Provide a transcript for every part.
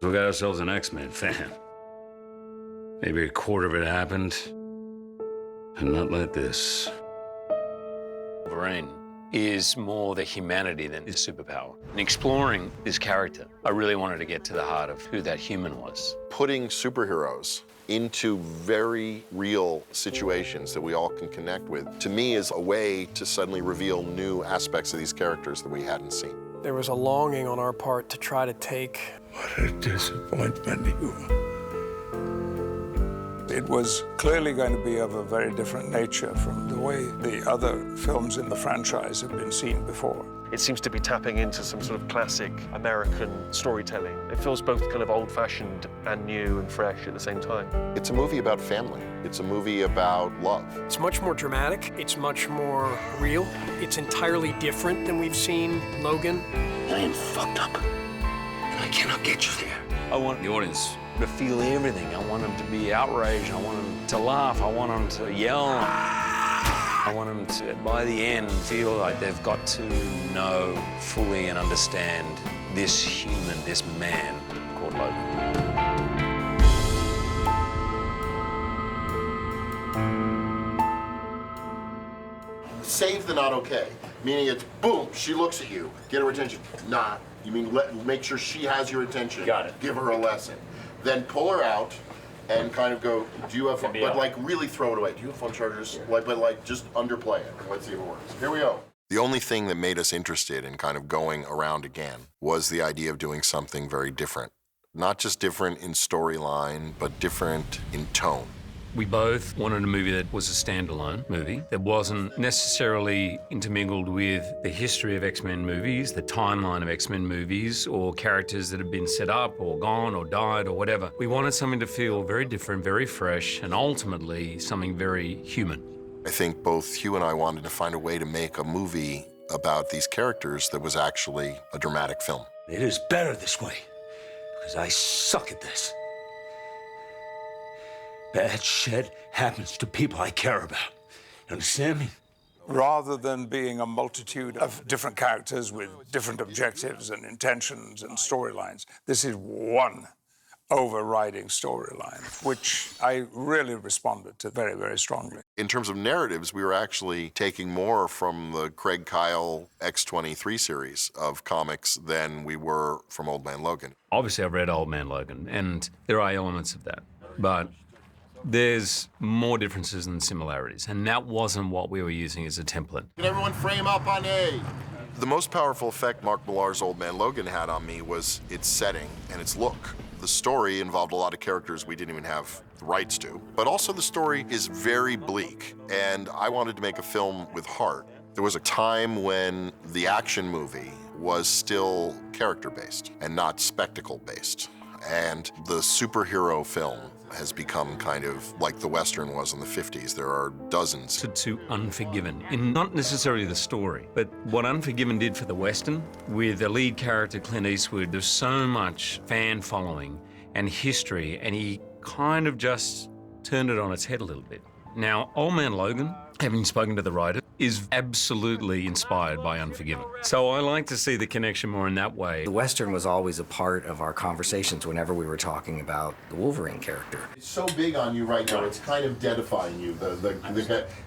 We got ourselves an X-Men fan. Maybe a quarter of it happened, and not like this. Wolverine is more the humanity than his superpower. In exploring this character, I really wanted to get to the heart of who that human was. Putting superheroes into very real situations that we all can connect with, to me, is a way to suddenly reveal new aspects of these characters that we hadn't seen. There was a longing on our part to try to take... What a disappointment you are. It was clearly going to be of a very different nature from the way the other films in the franchise have been seen before. It seems to be tapping into some sort of classic American storytelling. It feels both kind of old-fashioned and new and fresh at the same time. It's a movie about family. It's a movie about love. It's much more dramatic. It's much more real. It's entirely different than we've seen Logan. I am fucked up, and I cannot get you there. I want the audience to feel everything. I want them to be outraged. I want them to laugh. I want them to yell. I want them to, by the end, feel like they've got to know fully and understand this human, this man called Logan. Save the not okay, meaning it's boom, she looks at you, get her attention. Not, you mean make sure she has your attention. Got it. Give her a lesson. Then pull her out and kind of go, do you have fun? But like really throw it away. Do you have fun chargers? Like, but like just underplay it. Let's see if it works. Here we go. The only thing that made us interested in kind of going around again was the idea of doing something very different. Not just different in storyline, but different in tone. We both wanted a movie that was a standalone movie that wasn't necessarily intermingled with the history of X-Men movies, the timeline of X-Men movies, or characters that have been set up or gone or died or whatever. We wanted something to feel very different, very fresh, and ultimately something very human. I think both Hugh and I wanted to find a way to make a movie about these characters that was actually a dramatic film. It is better this way, because I suck at this. Bad shit happens to people I care about. You understand me? Rather than being a multitude of different characters with different objectives and intentions and storylines, this is one overriding storyline, which I really responded to very, very strongly. In terms of narratives, we were actually taking more from the Craig Kyle X-23 series of comics than we were from Old Man Logan. Obviously, I've read Old Man Logan, and there are elements of that, but there's more differences than similarities, and that wasn't what we were using as a template. Can everyone frame up on A? The most powerful effect Mark Millar's Old Man Logan had on me was its setting and its look. The story involved a lot of characters we didn't even have the rights to, but also the story is very bleak, and I wanted to make a film with heart. There was a time when the action movie was still character-based and not spectacle-based, and the superhero film has become kind of like the Western was in the 50s. There are dozens. To Unforgiven, in not necessarily the story, but what Unforgiven did for the Western, with the lead character Clint Eastwood, there's so much fan following and history, and he kind of just turned it on its head a little bit. Now, Old Man Logan, having spoken to the writer, is absolutely inspired by Unforgiven. So I like to see the connection more in that way. The Western was always a part of our conversations whenever we were talking about the Wolverine character. It's so big on you right now, it's kind of deadifying you.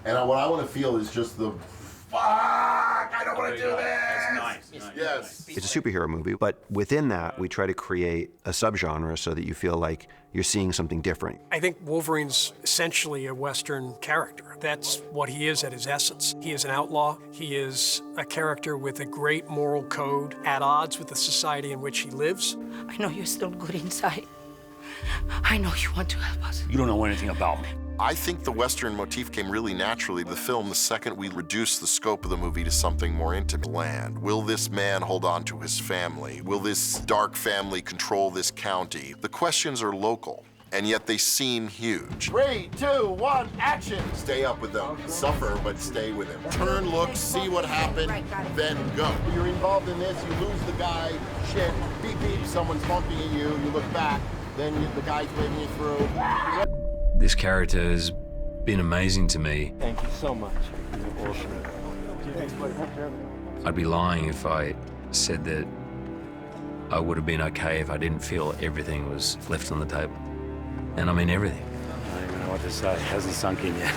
And what I want to feel is just the, fuck, I don't want to do this! That's nice. Yes. It's a superhero movie, but within that, we try to create a subgenre so that you feel like you're seeing something different. I think Wolverine's essentially a Western character. That's what he is at his essence. He is an outlaw. He is a character with a great moral code, at odds with the society in which he lives. I know you're still good inside. I know you want to help us. You don't know anything about me. I think the Western motif came really naturally to the film the second we reduced the scope of the movie to something more intimate. Land. Will this man hold on to his family? Will this dark family control this county? The questions are local, and yet they seem huge. 3, 2, 1, action! Stay up with them. Suffer, but stay with him. Turn, look, see what happened, then go. You're involved in this, you lose the guy, shit, beep, beep, someone's honking at you, you look back, then the guy's waving you through. This character has been amazing to me. Thank you so much. You're awesome. I'd be lying if I said that I would have been okay if I didn't feel everything was left on the table. And I mean everything. I don't even know what to say. It hasn't sunk in yet.